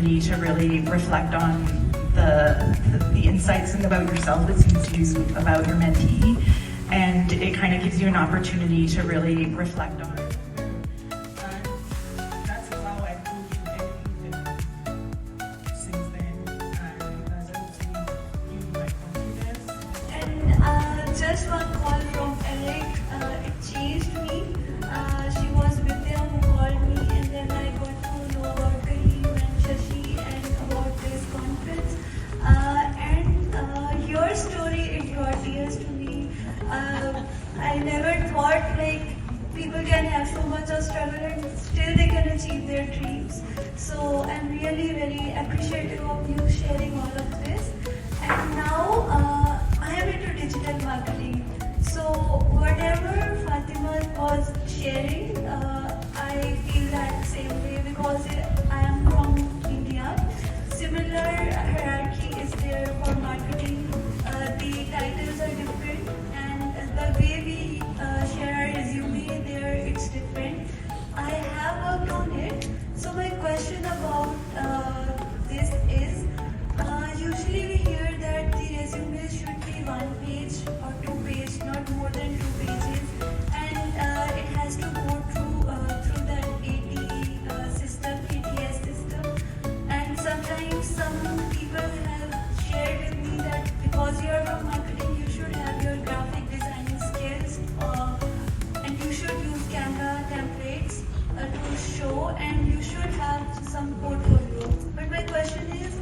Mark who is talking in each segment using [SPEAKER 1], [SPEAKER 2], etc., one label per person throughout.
[SPEAKER 1] opportunity to really reflect on the insights about yourself that seems to be about your mentee, and it kind of gives you an opportunity to really reflect on it. That's how I've moved since then, as I was you my confidence.
[SPEAKER 2] And just one call from Eric, it changed me. She was Vidya who called me, and then I got to know about Kareem and Shashi and about this conference. And your story, it brought tears to me. I never thought like people can have so much of struggle and still they can achieve their dreams. So I'm really very appreciative of you sharing all of this. And now I am into digital marketing. So whatever Fatima was sharing, I feel that same way because I am from India. Similar hierarchy is there for marketing. The titles are different, and the way we share our resume there, it's different. I have worked on it. So my question about this is, usually we hear that the resume should be 1 page or 2 page, not more than 2 pages, and it has to go through that ATS system. And sometimes some people have shared with me that because you are from marketing, you should have your graphic designing skills, and you should use Canva templates to show, and you should have some portfolio. But my question is,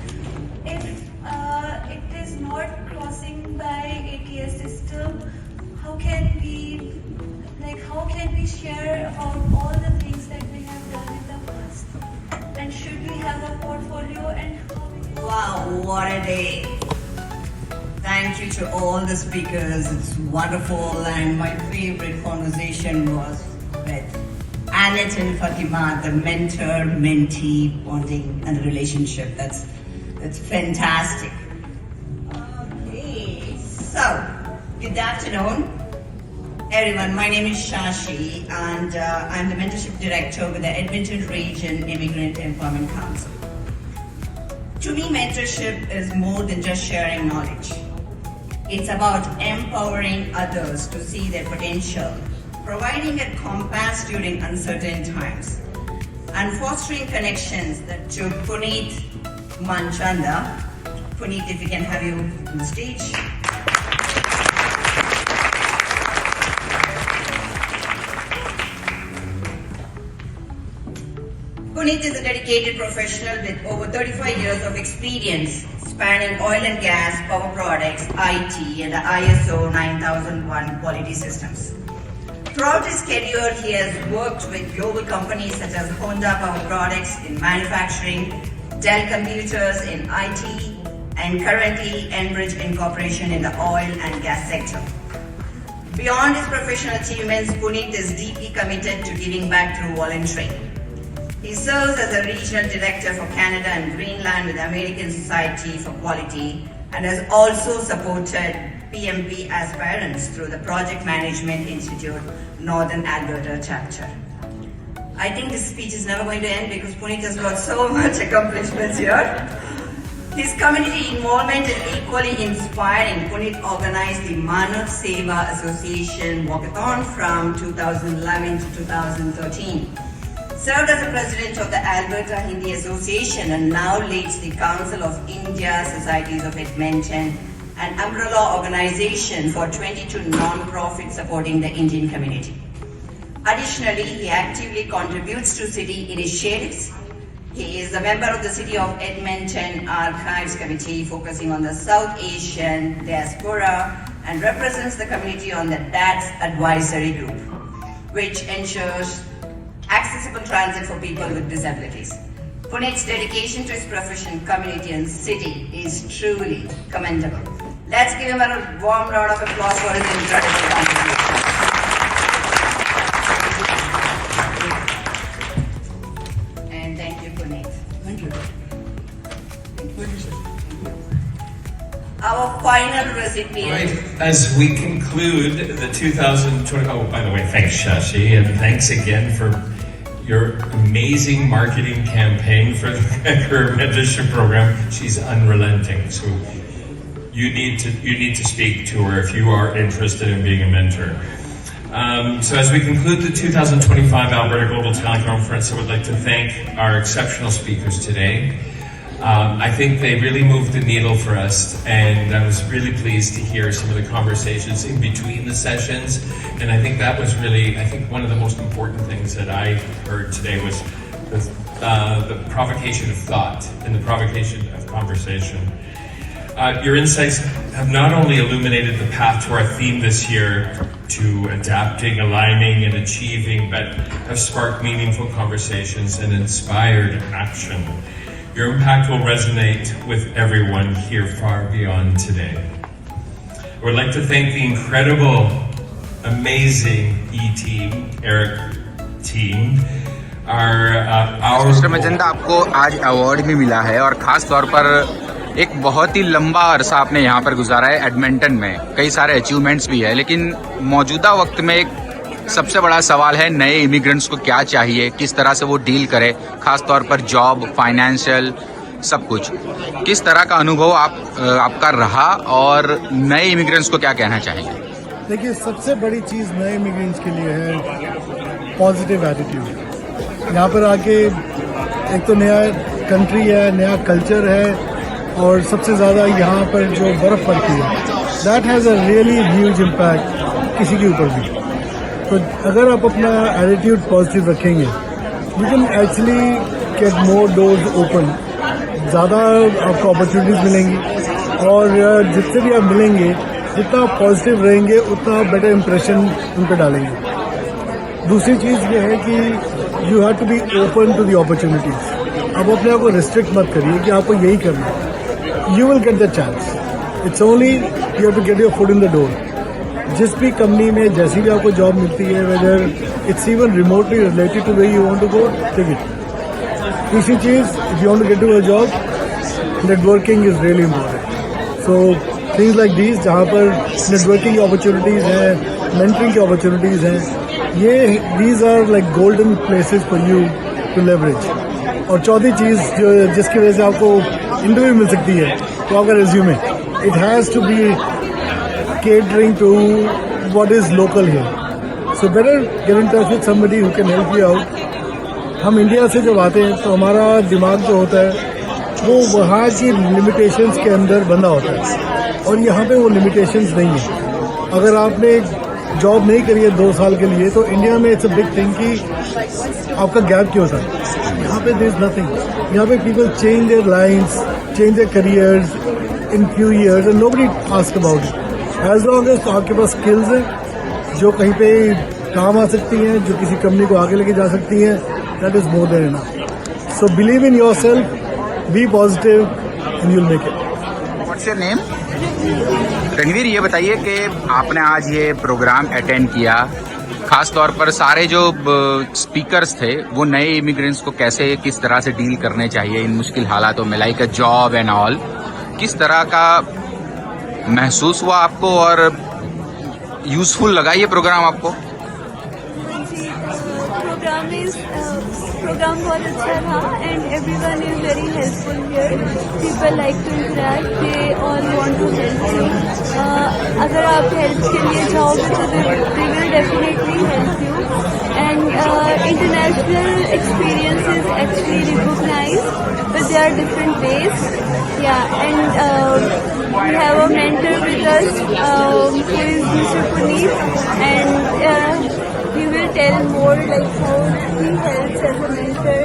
[SPEAKER 2] if it is not crossing by ATS system, how can we share about all the things that we have done in the past? And should we have a portfolio, and how we can...
[SPEAKER 3] Wow, what a day. Thank you to all the speakers. It's wonderful, and my favorite conversation was with Annette and Fatima, the mentor-mentee bonding and the relationship. That's fantastic. Okay, so good afternoon, everyone. My name is Shashi, and I'm the mentorship director with the Edmonton Region Immigrant Empowerment Council. To me, mentorship is more than just sharing knowledge. It's about empowering others to see their potential, providing a compass during uncertain times, and fostering connections that to Puneet Manchanda. Puneet, if we can have you on the stage. Puneet is a dedicated professional with over 35 years of experience spanning oil and gas, power products, IT, and the ISO 9001 quality systems. Throughout his career, he has worked with global companies such as Honda Power Products in manufacturing, Dell Computers in IT, and currently Enbridge Incorporation in the oil and gas sector. Beyond his professional achievements, Puneet is deeply committed to giving back through volunteering. He serves as a regional director for Canada and Greenland with the American Society for Quality, and has also supported PMP aspirants through the Project Management Institute Northern Alberta chapter. I think this speech is never going to end because Puneet has got so much accomplishments here. His community involvement is equally inspiring. Puneet organized the Manav Seva Association Walkathon from 2011 to 2013. Served as the president of the Alberta Hindi Association and now leads the Council of India Societies of Edmonton, an umbrella organization for 22 non-profits supporting the Indian community. Additionally, he actively contributes to city initiatives. He is a member of the City of Edmonton Archives Committee focusing on the South Asian diaspora and represents the community on the DATS Advisory Group, which ensures accessible transit for people with disabilities. Puneet's dedication to his profession, community and city is truly commendable. Let's give him a warm round of applause for his incredible contribution. And thank you, Puneet.
[SPEAKER 4] Thank you. Thank you, sir.
[SPEAKER 3] Our final recipient.
[SPEAKER 5] Right, as we conclude the 2020, oh, by the way, thanks Shashi, and thanks again for your amazing marketing campaign for her mentorship program. She's unrelenting. So you need to speak to her if you are interested in being a mentor. So as we conclude the 2025 Alberta Global Talent Conference, I would like to thank our exceptional speakers today. I think they really moved the needle for us, and I was really pleased to hear some of the conversations in between the sessions. And I think that was really, one of the most important things that I heard today was the provocation of thought and the provocation of conversation. Your insights have not only illuminated the path to our theme this year, to adapting, aligning, and achieving, but have sparked meaningful conversations and inspired action. Your impact will resonate with everyone here far beyond today. I would like to thank the incredible, amazing E-team, Eric team,
[SPEAKER 6] mister मजंदा, आपको आज award भी मिला है और खास तौर पर एक बहुत ही लंबा अरसा आपने यहाँ पर गुजारा है एडमिंटन में, कई सारे अचीवमेंट्स भी है, लेकिन मौजूदा वक्त में एक सबसे बड़ा सवाल है नए इमिग्रेंट्स को क्या चाहिए, किस तरह से वो डील करे, खास तौर पर जॉब, फाइनेंशियल, सब कुछ। किस तरह का अनुभव आपका रहा और नए इमिग्रेंट्स को क्या कहना चाहेंगे?
[SPEAKER 4] देखिए, सबसे बड़ी चीज़ नए इमिग्रेंट्स के लिए है पॉजिटिव एटीट्यूड। यहाँ पर आके एक तो नया कंट्री है, नया कल्चर है, और सबसे ज़्यादा यहाँ पर जो बर्फ़ पड़ती है, that has a really huge impact किसी के ऊपर भी। तो अगर आप अपना एटीट्यूड पॉजिटिव रखेंगे, you can actually get more doors open, ज़्यादा आपको अपॉर्चुनिटीज़ मिलेंगी, और जितने भी आप मिलेंगे, जितना आप पॉजिटिव रहेंगे उतना आप बेटर इम्प्रेशन उन पर डालेंगे। दूसरी चीज़ ये है कि you have to be open to the opportunities. आप अपने आप को रिस्ट्रिक्ट मत करिए कि आपको यही करना है। You will get the chance, it's only you have to get your foot in the door. जिस भी कंपनी में जैसी भी आपको जॉब मिलती है, whether it's even remotely related to where you want to go, take it. तीसरी चीज़, if you want to get to a job, networking is really important. So things like these, जहाँ पर नेटवर्किंग अपॉर्चुनिटीज़ हैं, mentoring की opportunities हैं, ये these are like golden places for you to leverage. और चौथी चीज़ जिसकी वजह से आपको इंटरव्यू मिल सकती है, तो आपका resume, it has to be catering to what is local here. So better get in touch with somebody who can help you out. हम इंडिया से जब आते हैं तो हमारा दिमाग जो होता है वो वहाँ की लिमिटेशंस के अंदर बंधा होता है, और यहाँ पे वो लिमिटेशंस नहीं है। अगर आपने जॉब नहीं करी है 2 साल के लिए, तो इंडिया में इट्स अ बिग थिंग कि आपका गैप क्यों था। यहाँ पे देयर इज नथिंग। यहाँ पे people change their lines, change their careers in few years, and nobody ask about it. As long as आपके पास स्किल्स हैं जो कहीं पे काम आ सकती हैं, जो किसी कंपनी को आगे लेके जा सकती हैं, that is more than enough. So believe in yourself, be positive, and you will make it.
[SPEAKER 6] What's your name? Ranveer, ये बताइए कि आपने आज ये प्रोग्राम अटेंड किया, खास तौर पर सारे जो स्पीकर्स थे वो नए इमिग्रेंट्स को कैसे, किस तरह से डील करने चाहिए इन मुश्किल हालातों में, like a job and all, किस तरह का महसूस हुआ आपको और यूजफुल लगा ये प्रोग्राम आपको?
[SPEAKER 2] प्रोग्राम बहुत अच्छा था, and everyone is very helpful here. People like to interact, they all want to help you. अगर आप हेल्प के लिए जाओगे तो they will definitely help you, and international experience is actually recognised, but they are different ways. We have a mentor with us who is Mr. Puneet, and he will tell more like how he helps as a mentor.